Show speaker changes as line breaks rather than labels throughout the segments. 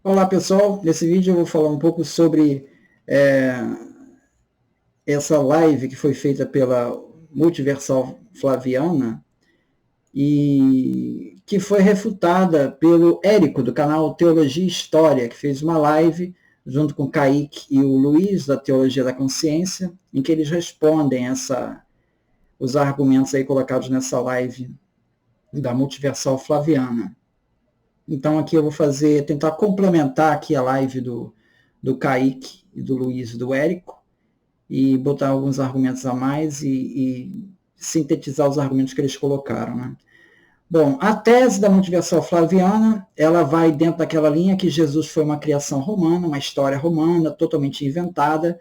Olá pessoal, nesse vídeo eu vou falar um pouco sobre essa live que foi feita pela Multiversal Flaviana e que foi refutada pelo Érico do canal Teologia e História, que fez uma live junto com o Kaique e o Luiz da Teologia da Consciência, em que eles respondem os argumentos aí colocados nessa live da Multiversal Flaviana. Então aqui eu vou tentar complementar aqui a live do Kaique e do Luiz e do Érico e botar alguns argumentos a mais e sintetizar os argumentos que eles colocaram, né? Bom, a tese da Multiversal Flaviana, ela vai dentro daquela linha que Jesus foi uma criação romana, uma história romana, totalmente inventada,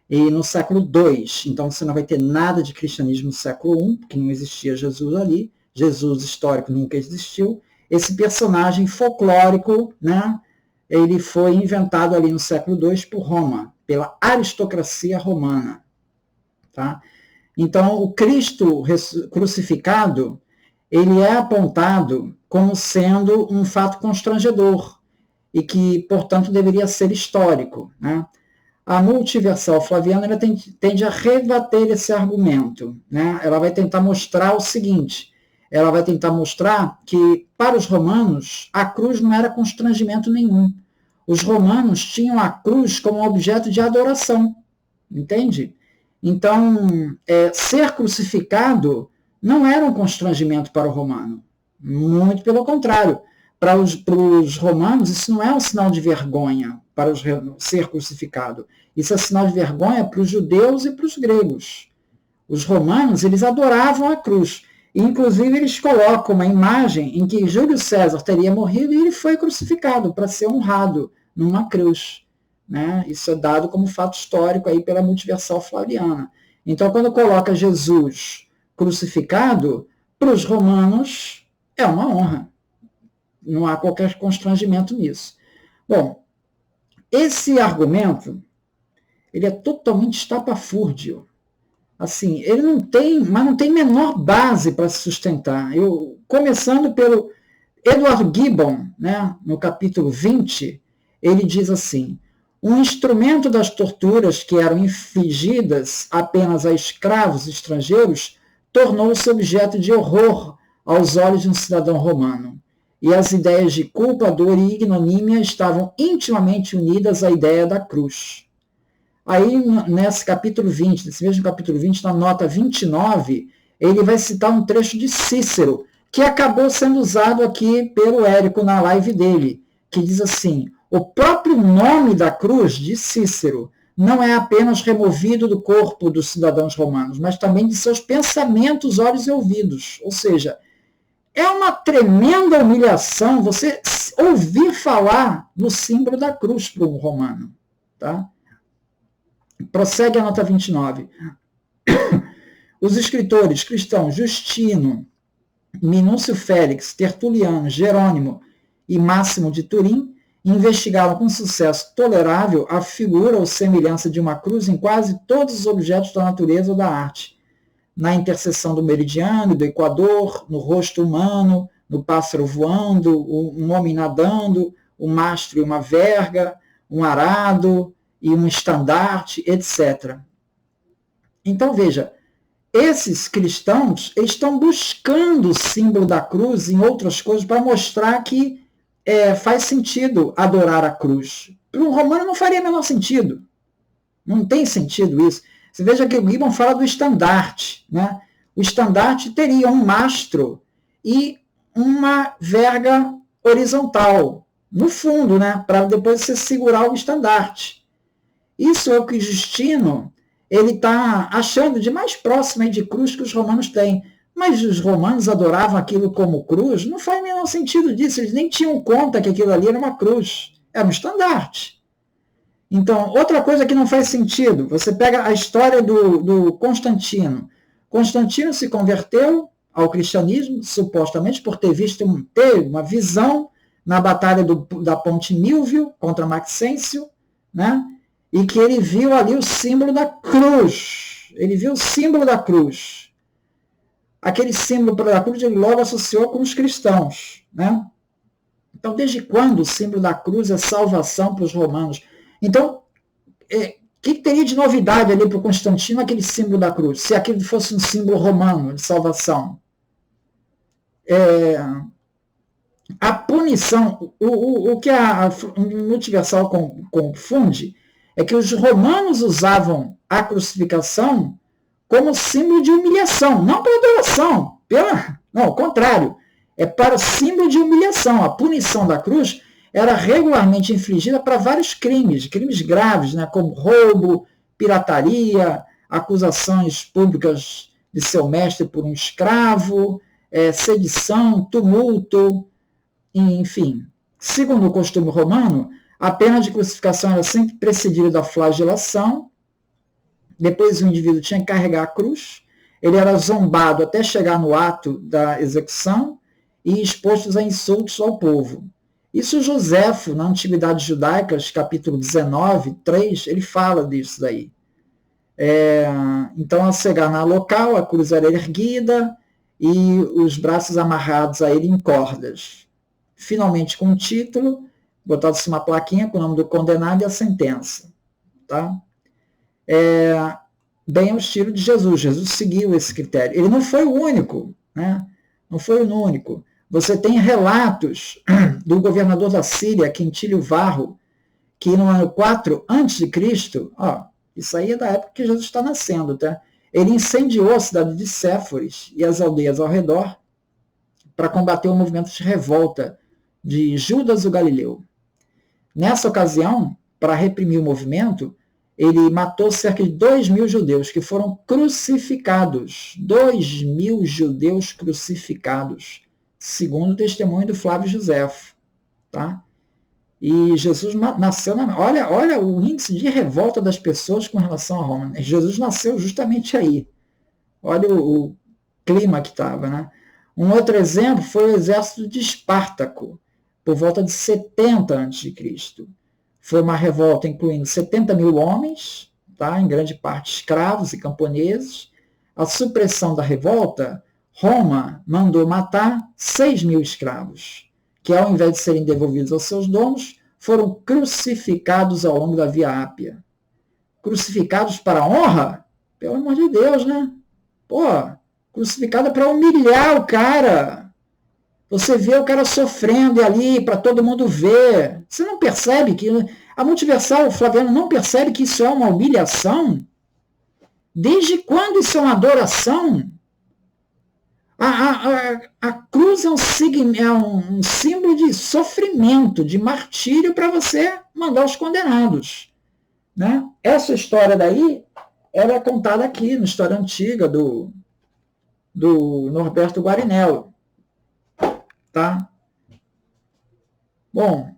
e no século II. Então você não vai ter nada de cristianismo no século I, porque não existia Jesus ali, Jesus histórico nunca existiu. Esse personagem folclórico, né, ele foi inventado ali no século II por Roma, pela aristocracia romana. Tá? Então, o Cristo crucificado, ele é apontado como sendo um fato constrangedor e que, portanto, deveria ser histórico. Né? A Multiversal Flaviana ela tende a rebater esse argumento. Né? Ela vai tentar mostrar o seguinte: ela vai tentar mostrar que, para os romanos, a cruz não era constrangimento nenhum. Os romanos tinham a cruz como objeto de adoração, entende? Então, ser crucificado não era um constrangimento para o romano. Muito pelo contrário. Para os romanos, isso não é um sinal de vergonha para ser crucificado. Isso é sinal de vergonha para os judeus e para os gregos. Os romanos, eles adoravam a cruz. Inclusive, eles colocam uma imagem em que Júlio César teria morrido e ele foi crucificado para ser honrado numa cruz. Né? Isso é dado como fato histórico aí pela Multiversal Flaviana. Então, quando coloca Jesus crucificado, para os romanos é uma honra. Não há qualquer constrangimento nisso. Bom, esse argumento ele é totalmente estapafúrdio. Assim, ele não tem menor base para se sustentar. Começando pelo Edward Gibbon, né, no capítulo 20, ele diz assim: um instrumento das torturas que eram infligidas apenas a escravos estrangeiros tornou-se objeto de horror aos olhos de um cidadão romano. E as ideias de culpa, dor e ignomínia estavam intimamente unidas à ideia da cruz. Aí, nesse mesmo capítulo 20, na nota 29, ele vai citar um trecho de Cícero, que acabou sendo usado aqui pelo Érico na live dele, que diz assim: o próprio nome da cruz, de Cícero, não é apenas removido do corpo dos cidadãos romanos, mas também de seus pensamentos, olhos e ouvidos. Ou seja, é uma tremenda humilhação você ouvir falar no símbolo da cruz para um romano. Tá? Prossegue a nota 29. Os escritores cristãos Justino, Minúcio Félix, Tertuliano, Jerônimo e Máximo de Turim investigaram com sucesso tolerável a figura ou semelhança de uma cruz em quase todos os objetos da natureza ou da arte. Na interseção do meridiano e do equador, no rosto humano, no pássaro voando, um homem nadando, um mastro e uma verga, um arado e um estandarte, etc. Então, veja, esses cristãos estão buscando o símbolo da cruz em outras coisas para mostrar que faz sentido adorar a cruz. Para um romano não faria o menor sentido. Não tem sentido isso. Você veja que o Gibbon fala do estandarte. Né? O estandarte teria um mastro e uma verga horizontal, no fundo, né? Para depois você segurar o estandarte. Isso é o que Justino ele está achando de mais próximo de cruz que os romanos têm. Mas os romanos adoravam aquilo como cruz? Não faz nenhum sentido disso. Eles nem tinham conta que aquilo ali era uma cruz. Era um estandarte. Então, outra coisa que não faz sentido, você pega a história do Constantino. Constantino se converteu ao cristianismo, supostamente por ter uma visão na batalha da Ponte Milvio contra Maxêncio, né? E que ele viu ali o símbolo da cruz. Ele viu o símbolo da cruz. Aquele símbolo da cruz ele logo associou com os cristãos, né? Então, desde quando o símbolo da cruz é salvação para os romanos? Então, o que teria de novidade ali para o Constantino aquele símbolo da cruz, se aquilo fosse um símbolo romano de salvação? A punição, o que a Multiversal confunde é que os romanos usavam a crucificação como símbolo de humilhação, não para adoração, não, ao contrário, é para símbolo de humilhação. A punição da cruz era regularmente infligida para vários crimes graves, né, como roubo, pirataria, acusações públicas de seu mestre por um escravo, sedição, tumulto, enfim. Segundo o costume romano, a pena de crucificação era sempre precedida da flagelação, depois o indivíduo tinha que carregar a cruz, ele era zombado até chegar no ato da execução e exposto a insultos ao povo. Isso Joséfo, na Antiguidade Judaica, capítulo 19, 3, ele fala disso daí. Então, ao chegar na local, a cruz era erguida e os braços amarrados a ele em cordas. Finalmente, com o título, botava-se uma plaquinha com o nome do condenado e a sentença. Tá? Bem ao estilo de Jesus. Jesus seguiu esse critério. Ele não foi o único, né? Não foi o único. Você tem relatos do governador da Síria, Quintílio Varro, que no ano 4 a.C., isso aí é da época que Jesus está nascendo, tá? Ele incendiou a cidade de Séforis e as aldeias ao redor para combater o movimento de revolta de Judas o Galileu. Nessa ocasião, para reprimir o movimento, ele matou cerca de 2.000 judeus que foram crucificados. 2.000 judeus crucificados, segundo o testemunho do Flávio Joséfo. Tá? E Jesus nasceu... Olha o índice de revolta das pessoas com relação a Roma. Jesus nasceu justamente aí. Olha o clima que estava. Né? Um outro exemplo foi o exército de Espartaco, por volta de 70 a.C. Foi uma revolta incluindo 70.000 homens, tá? Em grande parte escravos e camponeses. A supressão da revolta, Roma mandou matar 6.000 escravos, que ao invés de serem devolvidos aos seus donos, foram crucificados ao longo da Via Ápia. Crucificados para honra? Pelo amor de Deus, né? Crucificado para humilhar o cara. Você vê o cara sofrendo ali para todo mundo ver. Você não percebe que... A Multiversal, o Flaviano, não percebe que isso é uma humilhação? Desde quando isso é uma adoração? A cruz é um símbolo de sofrimento, de martírio para você mandar os condenados. Né? Essa história daí, ela é contada aqui, na história antiga do Norberto Guarinello. Tá? Bom,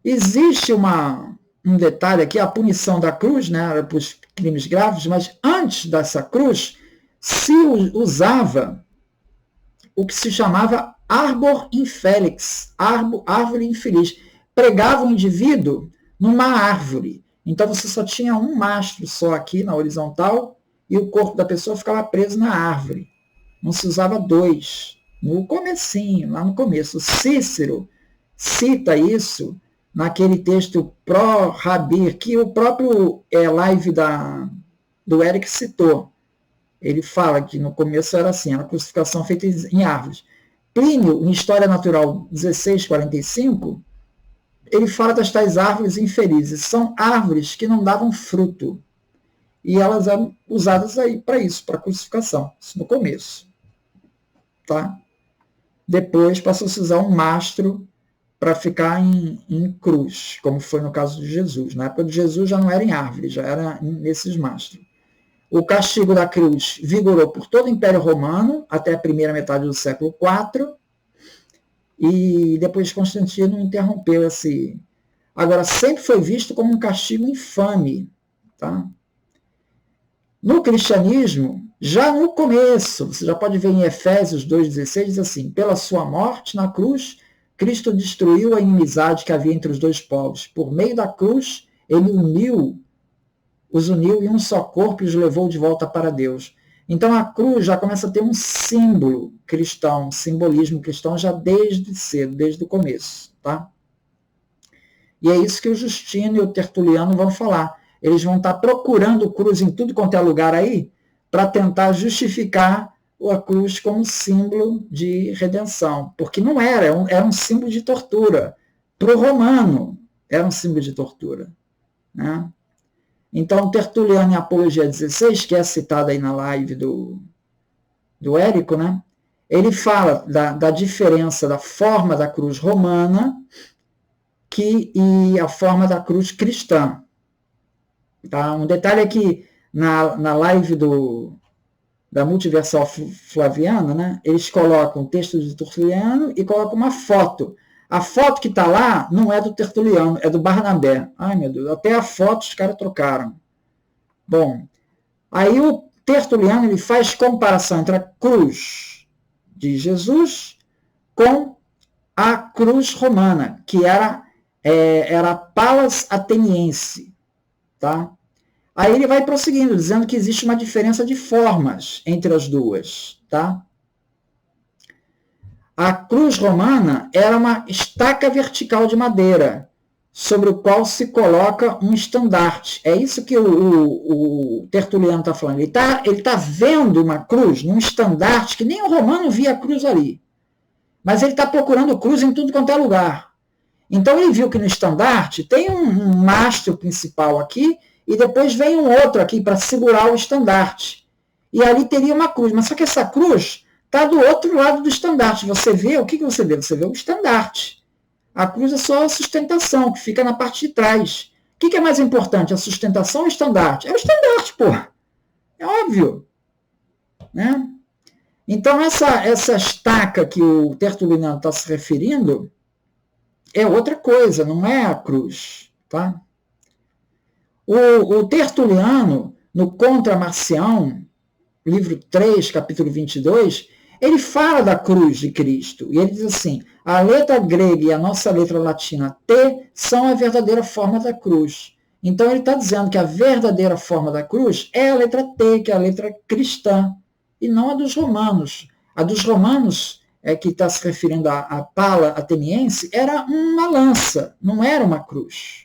existe um detalhe aqui, a punição da cruz, né, para os crimes graves, mas antes dessa cruz se usava o que se chamava arbor infelix, árvore infeliz. Pregava o indivíduo numa árvore. Então você só tinha um mastro só aqui na horizontal e o corpo da pessoa ficava preso na árvore. Não se usava dois. No comecinho, lá no começo. Cícero cita isso naquele texto pró-Rabir, que o próprio live do Eric citou. Ele fala que no começo era assim, era a crucificação feita em árvores. Plínio, em História Natural 16:45, ele fala das tais árvores infelizes. São árvores que não davam fruto. E elas eram usadas aí para isso, para crucificação. Isso no começo. Tá? Depois passou a se usar um mastro para ficar em cruz, como foi no caso de Jesus. Na época de Jesus já não era em árvore, já era nesses mastros. O castigo da cruz vigorou por todo o Império Romano, até a primeira metade do século IV, e depois Constantino interrompeu esse... Agora, sempre foi visto como um castigo infame. Tá? No cristianismo, já no começo, você já pode ver em Efésios 2,16, diz assim: pela sua morte na cruz, Cristo destruiu a inimizade que havia entre os dois povos. Por meio da cruz, ele os uniu em um só corpo e os levou de volta para Deus. Então a cruz já começa a ter um símbolo cristão, um simbolismo cristão já desde cedo, desde o começo. tá? E é isso que o Justino e o Tertuliano vão falar. Eles vão estar procurando cruz em tudo quanto é lugar aí, para tentar justificar a cruz como símbolo de redenção. Porque não era um símbolo de tortura. Para o romano, era um símbolo de tortura. Né? Então, Tertuliano em Apologia 16, que é citado aí na live do Érico, né? Ele fala da diferença da forma da cruz romana e a forma da cruz cristã. Tá? Um detalhe é que na live da Multiversal Flaviana, né, eles colocam o texto de Tertuliano e colocam uma foto. A foto que está lá não é do Tertuliano, é do Barnabé. Ai, meu Deus, até a foto os caras trocaram. Bom, aí o Tertuliano ele faz comparação entre a cruz de Jesus com a cruz romana, que era a Palas Ateniense. Tá? Aí ele vai prosseguindo, dizendo que existe uma diferença de formas entre as duas. Tá? A cruz romana era uma estaca vertical de madeira, sobre o qual se coloca um estandarte. É isso que o Tertuliano está falando. Ele tá vendo uma cruz num estandarte, que nem o romano via a cruz ali. Mas ele está procurando cruz em tudo quanto é lugar. Então ele viu que no estandarte tem um mastro principal aqui, e depois vem um outro aqui para segurar o estandarte. E ali teria uma cruz. Mas só que essa cruz está do outro lado do estandarte. Você vê, o que você vê? Você vê o estandarte. A cruz é só a sustentação, que fica na parte de trás. O que é mais importante, a sustentação ou o estandarte? É o estandarte, pô. É óbvio. Né? Então, essa estaca que o Tertuliano está se referindo é outra coisa, não é a cruz. Tá? O Tertuliano, no Contra Marcião, livro 3, capítulo 22, ele fala da cruz de Cristo. E ele diz assim, a letra grega e a nossa letra latina T são a verdadeira forma da cruz. Então ele está dizendo que a verdadeira forma da cruz é a letra T, que é a letra cristã, e não a dos romanos. A dos romanos, que está se referindo à pala ateniense, era uma lança, não era uma cruz.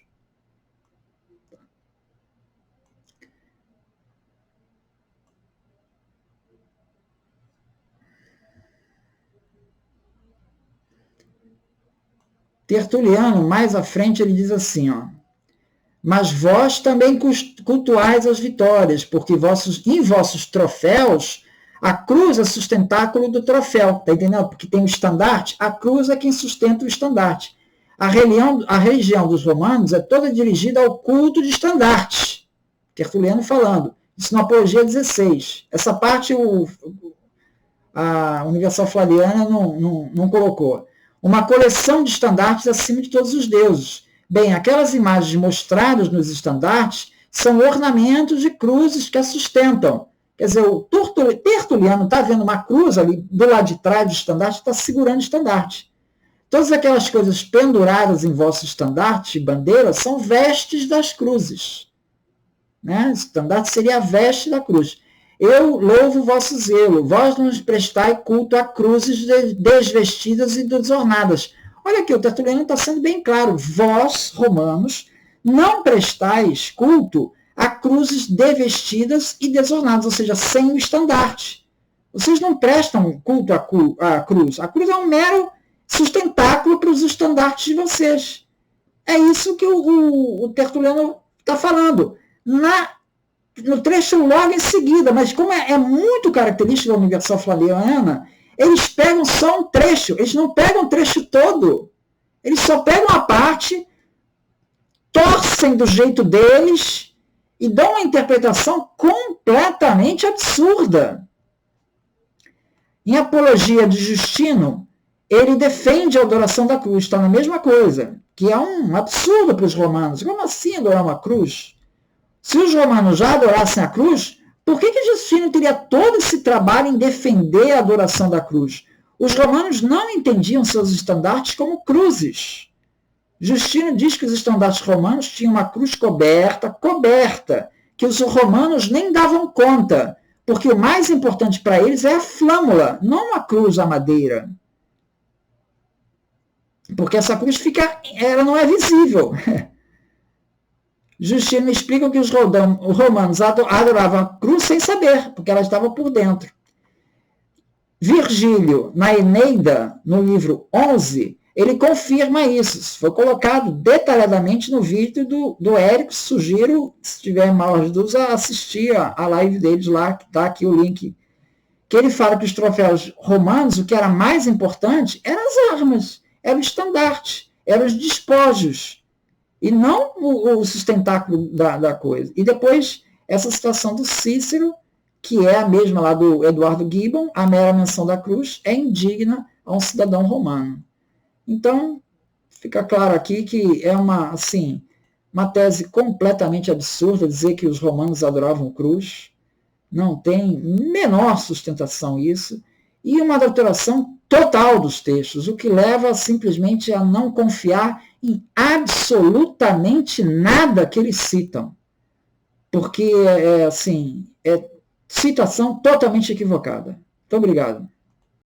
Tertuliano, mais à frente, ele diz assim, ó, mas vós também cultuais as vitórias, porque em vossos troféus, a cruz é sustentáculo do troféu, tá entendendo? Porque tem o estandarte, a cruz é quem sustenta o estandarte. A religião dos romanos é toda dirigida ao culto de estandarte. Tertuliano falando, isso na Apologia 16. Essa parte a Universal Flaviana não colocou. Uma coleção de estandartes acima de todos os deuses. Bem, aquelas imagens mostradas nos estandartes são ornamentos de cruzes que a sustentam. Quer dizer, o Tertuliano está vendo uma cruz ali do lado de trás do estandarte, está segurando o estandarte. Todas aquelas coisas penduradas em vosso estandarte e bandeira são vestes das cruzes. Né? O estandarte seria a veste da cruz. Eu louvo o vosso zelo, vós nos prestai culto a cruzes desvestidas e desornadas. Olha aqui, o Tertuliano está sendo bem claro. Vós, romanos, não prestais culto a cruzes desvestidas e desornadas, ou seja, sem o estandarte. Vocês não prestam culto à cruz. A cruz é um mero sustentáculo para os estandartes de vocês. É isso que o Tertuliano está falando. No trecho logo em seguida, mas como é muito característico da Universal Flaviana, eles pegam só um trecho, eles não pegam o trecho todo. Eles só pegam a parte, torcem do jeito deles e dão uma interpretação completamente absurda. Em Apologia de Justino, ele defende a adoração da cruz, está na mesma coisa, que é um absurdo para os romanos. Como assim adorar uma cruz? Se os romanos já adorassem a cruz, por que Justino teria todo esse trabalho em defender a adoração da cruz? Os romanos não entendiam seus estandartes como cruzes. Justino diz que os estandartes romanos tinham uma cruz coberta, que os romanos nem davam conta, porque o mais importante para eles é a flâmula, não a cruz à madeira. porque essa cruz ela não é visível. Justino explica que os romanos adoravam a cruz sem saber, porque ela estava por dentro. Virgílio, na Eneida, no livro 11, ele confirma isso. Foi colocado detalhadamente no vídeo do Érico. Sugiro, se tiver maiores dúvidas, assistir a live deles lá, que está aqui o link. Que ele fala que os troféus romanos, o que era mais importante, eram as armas, era o estandarte, eram os despojos, e não o sustentáculo da coisa. E depois, essa citação do Cícero, que é a mesma lá do Eduardo Gibbon, a mera menção da cruz é indigna a um cidadão romano. Então, fica claro aqui que é uma tese completamente absurda dizer que os romanos adoravam cruz. Não tem menor sustentação isso. E uma adulteração total dos textos, o que leva simplesmente a não confiar em absolutamente nada que eles citam. Porque é situação totalmente equivocada. Muito obrigado.